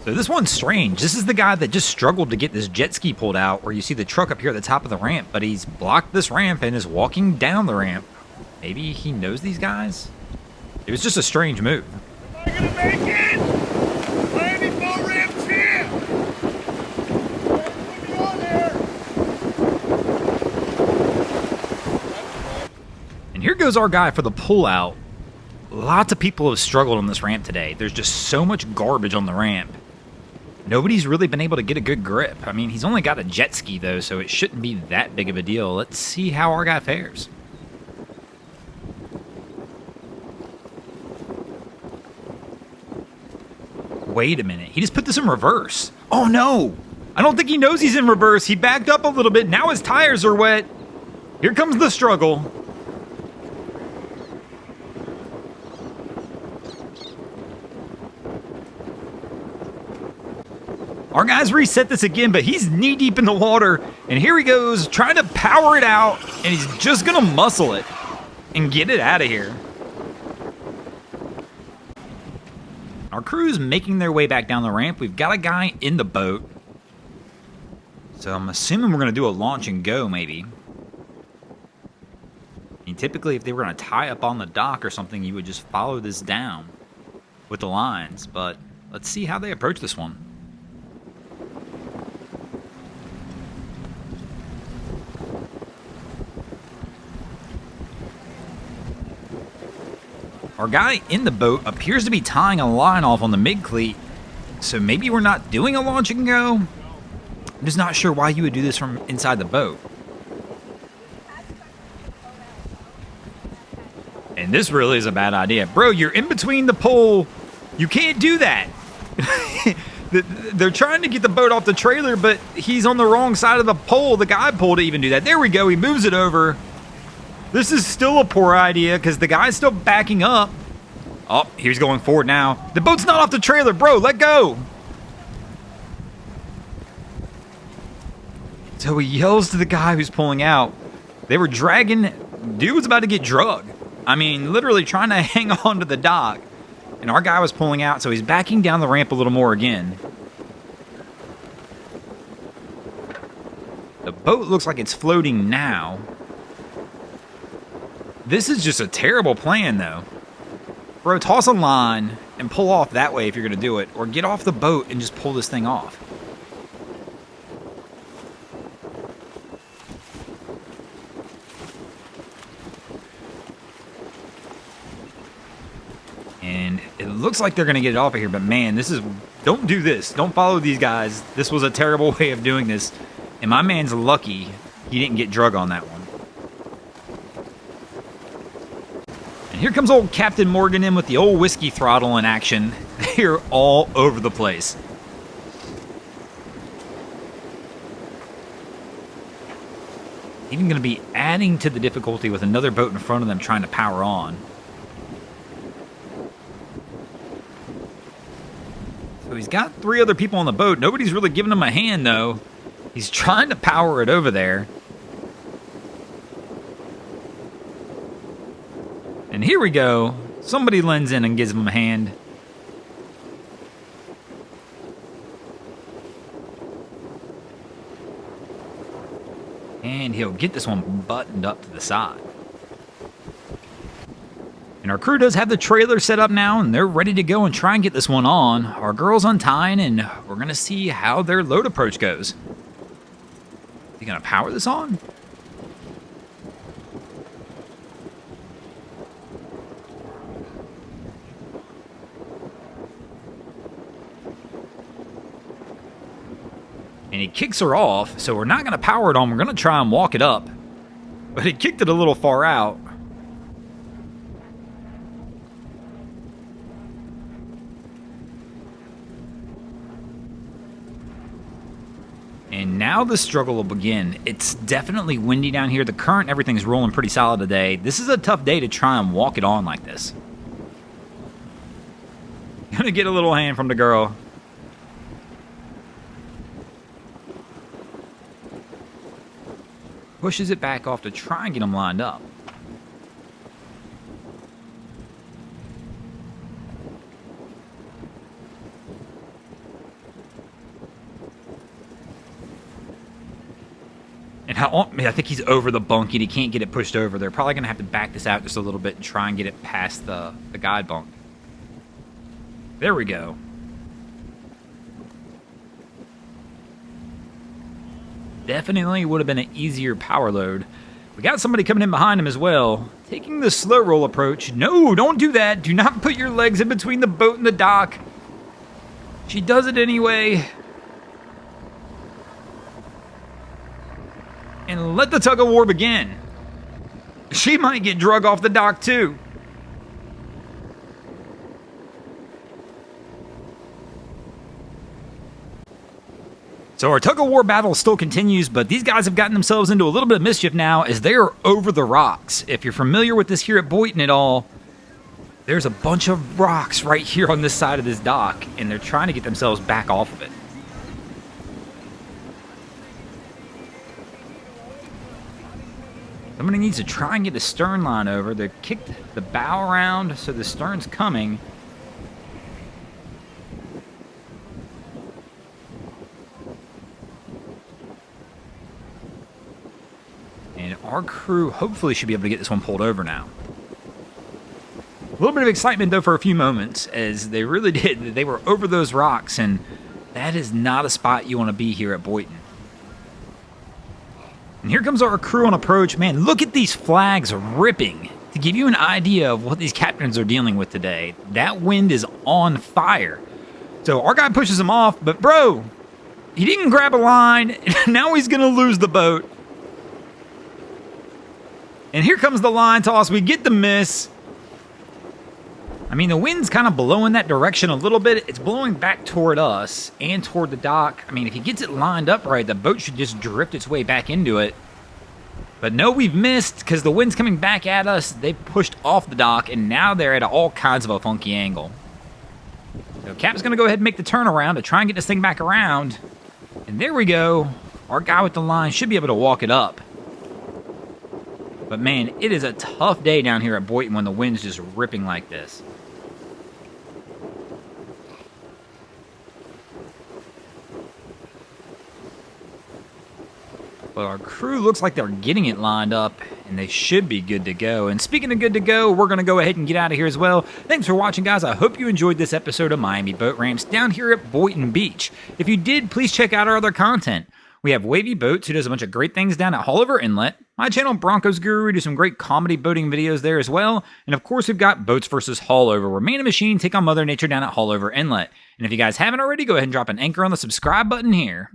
So this one's strange. This is the guy that just struggled to get this jet ski pulled out, where you see the truck up here at the top of the ramp, but he's blocked this ramp and is walking down the ramp. Maybe he knows these guys? It was just a strange move. Am I gonna make it? Landing boat ramps here! Put me on there! And here goes our guy for the pullout. Lots of people have struggled on this ramp today. There's just so much garbage on the ramp. Nobody's really been able to get a good grip. I mean, he's only got a jet ski, though, so it shouldn't be that big of a deal. Let's see how our guy fares. Wait a minute. He just put this in reverse. Oh, no. I don't think he knows he's in reverse. He backed up a little bit. Now his tires are wet. Here comes the struggle. Our guys reset this again, but he's knee-deep in the water, and here he goes, trying to power it out, and he's just gonna muscle it and get it out of here. Our crew's making their way back down the ramp. We've got a guy in the boat, so I'm assuming we're gonna do a launch and go, maybe. I mean, typically, if they were gonna tie up on the dock or something, you would just follow this down with the lines, but let's see how they approach this one. Our guy in the boat appears to be tying a line off on the mid-cleat, so maybe we're not doing a launch and go? I'm just not sure why you would do this from inside the boat. And this really is a bad idea. Bro, you're in between the pole. You can't do that. They're trying to get the boat off the trailer, but he's on the wrong side of the pole. The guy pole to even do that. There we go. He moves it over. This is still a poor idea because the guy's still backing up. Oh, he's going forward now. The boat's not off the trailer, bro. Let go. So he yells to the guy who's pulling out. They were dragging. Dude was about to get drugged. I mean, literally trying to hang on to the dock. And our guy was pulling out, so he's backing down the ramp a little more again. The boat looks like it's floating now. This is just a terrible plan, though. Bro, toss a line and pull off that way if you're going to do it. Or get off the boat and just pull this thing off. And it looks like they're going to get it off of here. But, man, this is... Don't do this. Don't follow these guys. This was a terrible way of doing this. And my man's lucky he didn't get drug on that one. Here comes old Captain Morgan in with the old whiskey throttle in action. They're all over the place. Even going to be adding to the difficulty with another boat in front of them trying to power on. So he's got 3 other people on the boat. Nobody's really giving him a hand, though. He's trying to power it over there. And here we go. Somebody lends in and gives him a hand. And he'll get this one buttoned up to the side. And our crew does have the trailer set up now, and they're ready to go and try and get this one on. Our girl's untying, and we're going to see how their load approach goes. You going to power this on? And he kicks her off, so we're not going to power it on. We're going to try and walk it up. But he kicked it a little far out. And now the struggle will begin. It's definitely windy down here. The current, everything's rolling pretty solid today. This is a tough day to try and walk it on like this. Gonna get a little hand from the girl. Pushes it back off to try and get them lined up. I think he's over the bunk and he can't get it pushed over. They're probably going to have to back this out just a little bit and try and get it past the guide bunk. There we go. Definitely would have been an easier power load. We got somebody coming in behind him as well. Taking the slow roll approach. No, don't do that. Do not put your legs in between the boat and the dock. She does it anyway. And let the tug of war begin. She might get drug off the dock too. So our tug of war battle still continues, but these guys have gotten themselves into a little bit of mischief now as they are over the rocks. If you're familiar with this here at Boynton at all, there's a bunch of rocks right here on this side of this dock, and they're trying to get themselves back off of it. Somebody needs to try and get the stern line over. They've kicked the bow around, so the stern's coming. And our crew hopefully should be able to get this one pulled over now. A little bit of excitement, though, for a few moments, as they really did. They were over those rocks, and that is not a spot you want to be here at Boynton. And here comes our crew on approach. Man, look at these flags ripping. To give you an idea of what these captains are dealing with today, that wind is on fire. So our guy pushes him off, but bro, he didn't grab a line, and now he's going to lose the boat. And here comes the line toss. We get the miss. I mean, the wind's kind of blowing that direction a little bit. It's blowing back toward us and toward the dock. I mean, if he gets it lined up right, the boat should just drift its way back into it. But no, we've missed because the wind's coming back at us. They pushed off the dock, and now they're at all kinds of a funky angle. So Cap's going to go ahead and make the turnaround to try and get this thing back around. And there we go. Our guy with the line should be able to walk it up. But man, it is a tough day down here at Boynton when the wind's just ripping like this. But our crew looks like they're getting it lined up, and they should be good to go. And speaking of good to go, we're going to go ahead and get out of here as well. Thanks for watching, guys. I hope you enjoyed this episode of Miami Boat Ramps down here at Boynton Beach. If you did, please check out our other content. We have Wavy Boats, who does a bunch of great things down at Haulover Inlet. My channel, Broncos Guru, we do some great comedy boating videos there as well. And of course, we've got Boats vs. Haulover, where man and machine take on Mother Nature down at Haulover Inlet. And if you guys haven't already, go ahead and drop an anchor on the subscribe button here.